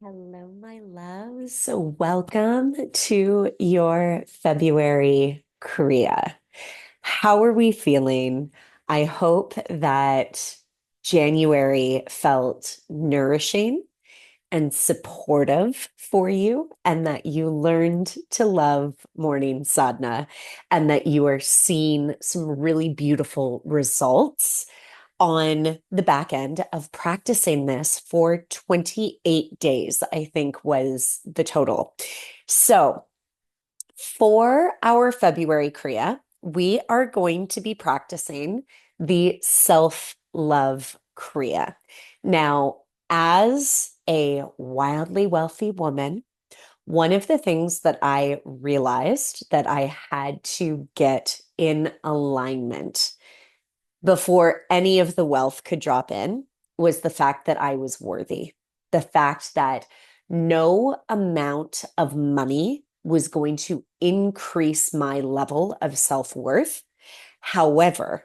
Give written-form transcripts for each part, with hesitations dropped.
Hello, my loves. So welcome to your February Kriya. How are we feeling? I hope that January felt nourishing and supportive for you, and that you learned to love morning sadhana, and that you are seeing some really beautiful results on the back end of practicing this for 28 days, I think was the total. So, for our February Kriya, we are going to be practicing the self-love Kriya. Now, as a wildly wealthy woman, one of the things that I realized that I had to get in alignment before any of the wealth could drop in was the fact that I was worthy. The fact that no amount of money was going to increase my level of self-worth. However,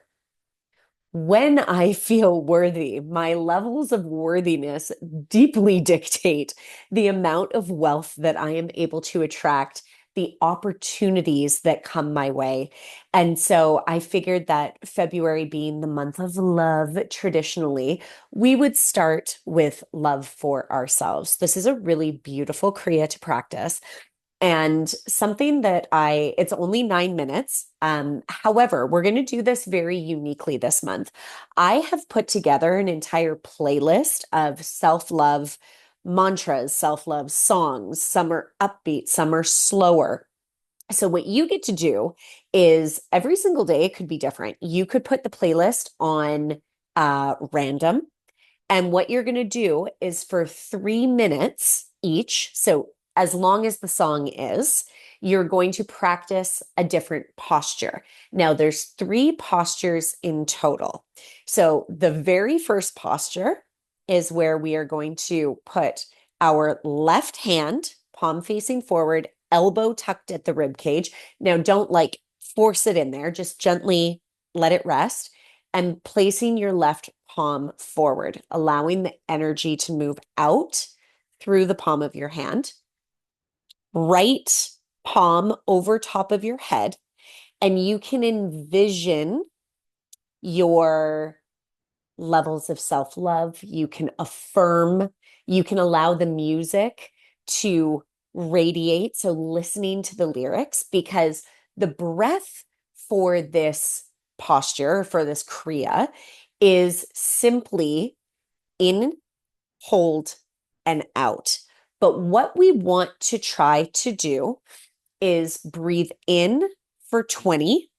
when I feel worthy, my levels of worthiness deeply dictate the amount of wealth that I am able to attract, the opportunities that come my way. And so I figured that February being the month of love, traditionally, we would start with love for ourselves. This is a really beautiful Kriya to practice. And something that it's only 9 minutes. However, we're going to do this very uniquely this month. I have put together an entire playlist of self-love mantras, self-love songs. Some are upbeat, some are slower. So what you get to do is every single day, it could be different. You could put the playlist on random. And what you're going to do is for 3 minutes each, so as long as the song is, you're going to practice a different posture. Now, there's three postures in total. So the very first posture is where we are going to put our left hand, palm facing forward, elbow tucked at the rib cage. Now, don't like force it in there, just gently let it rest and placing your left palm forward, allowing the energy to move out through the palm of your hand, right palm over top of your head, and you can envision your levels of self-love. You can affirm, you can allow the music to radiate. So listening to the lyrics, because the breath for this posture, for this Kriya, is simply in, hold, and out. But what we want to try to do is breathe in for 20,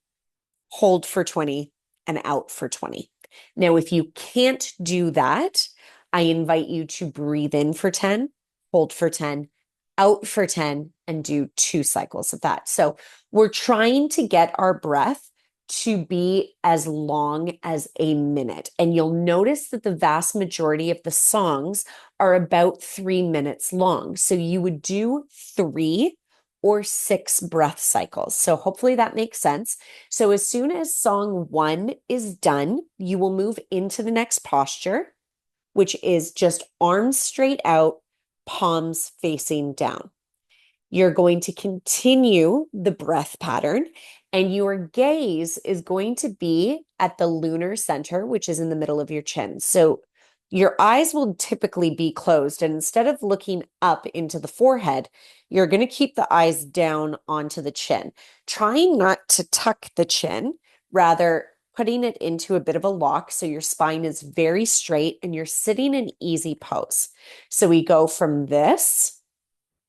hold for 20, and out for 20. Now, if you can't do that, I invite you to breathe in for 10, hold for 10, out for 10, and do 2 cycles of that. So we're trying to get our breath to be as long as a minute. And you'll notice that the vast majority of the songs are about 3 minutes long. So you would do 3 or 6 breath cycles. So hopefully that makes sense. So as soon as song 1 is done, you will move into the next posture, which is just arms straight out, palms facing down. You're going to continue the breath pattern, and your gaze is going to be at the lunar center, which is in the middle of your chin. So your eyes will typically be closed, and instead of looking up into the forehead, you're going to keep the eyes down onto the chin, trying not to tuck the chin, rather putting it into a bit of a lock so your spine is very straight and you're sitting in easy pose. So we go from this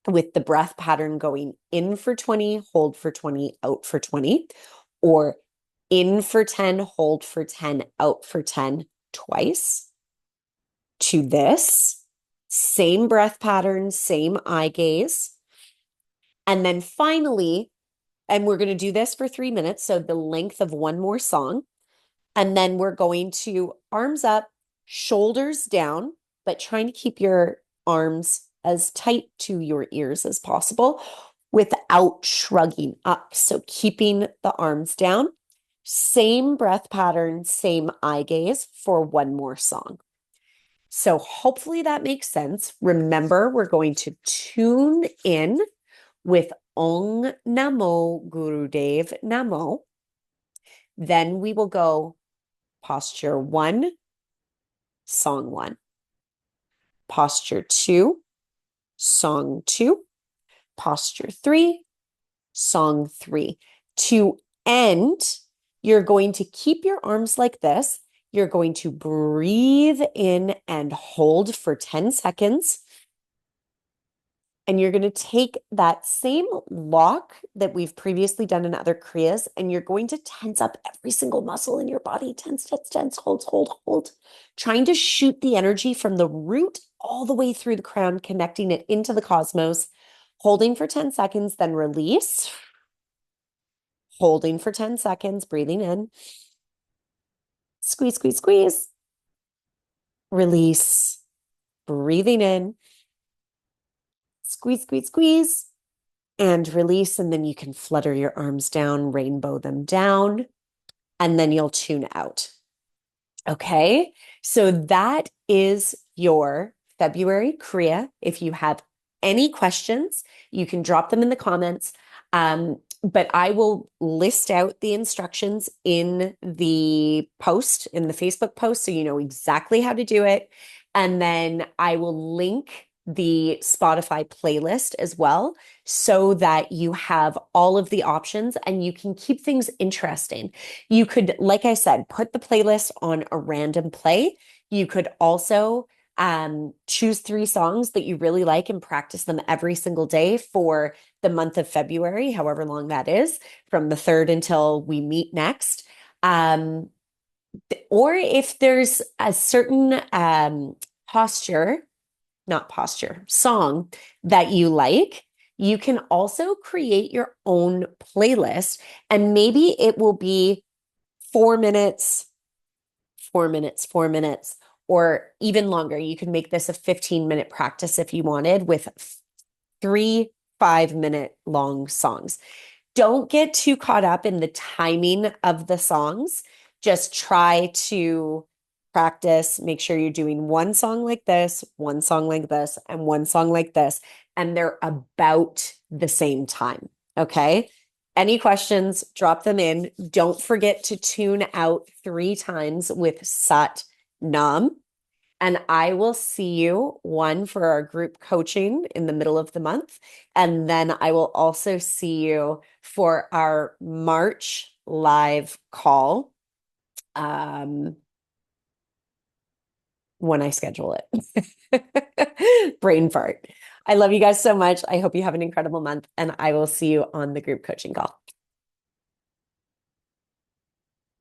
with the breath pattern going in for 20, hold for 20, out for 20, or in for 10, hold for 10, out for 10 twice, to this same breath pattern, same eye gaze. And then finally, and we're going to do this for 3 minutes, so the length of one more song. And then we're going to arms up, shoulders down, but trying to keep your arms as tight to your ears as possible without shrugging up. So keeping the arms down, same breath pattern, same eye gaze for one more song. So hopefully that makes sense. Remember, we're going to tune in with Ong Namo Gurudev Namo. Then we will go posture one, song one, posture two, song two, posture three, song three. To end, you're going to keep your arms like this. You're going to breathe in and hold for 10 seconds. And you're going to take that same lock that we've previously done in other Kriyas, and you're going to tense up every single muscle in your body. Tense, tense, tense, hold, hold, hold. Trying to shoot the energy from the root all the way through the crown, connecting it into the cosmos. Holding for 10 seconds, then release. Holding for 10 seconds, breathing in. Squeeze, squeeze, squeeze. Release. Breathing in. Squeeze, squeeze, squeeze. And release. And then you can flutter your arms down, rainbow them down, and then you'll tune out. Okay. So that is your February Kriya. If you have any questions, you can drop them in the comments. But I will list out the instructions in the post, in the Facebook post, so you know exactly how to do it. And then I will link the Spotify playlist as well, so that you have all of the options and you can keep things interesting. You could, like I said, put the playlist on a random play. You could also choose three songs that you really like and practice them every single day for the month of February, however long that is, from the 3rd until we meet next. Um, or if there's a certain posture, not posture, song that you like, you can also create your own playlist, and maybe it will be 4 minutes, 4 minutes, 4 minutes, or even longer. You can make this a 15-minute practice if you wanted, with 3 5-minute long songs. Don't get too caught up in the timing of the songs. Just try to practice. Make sure you're doing one song like this, one song like this, and one song like this, and they're about the same time. Okay. Any questions, drop them in. Don't forget to tune out 3 times with Sat Nam. And I will see you, one, for our group coaching in the middle of the month. And then I will also see you for our March live call, when I schedule it. Brain fart. I love you guys so much. I hope you have an incredible month, and I will see you on the group coaching call.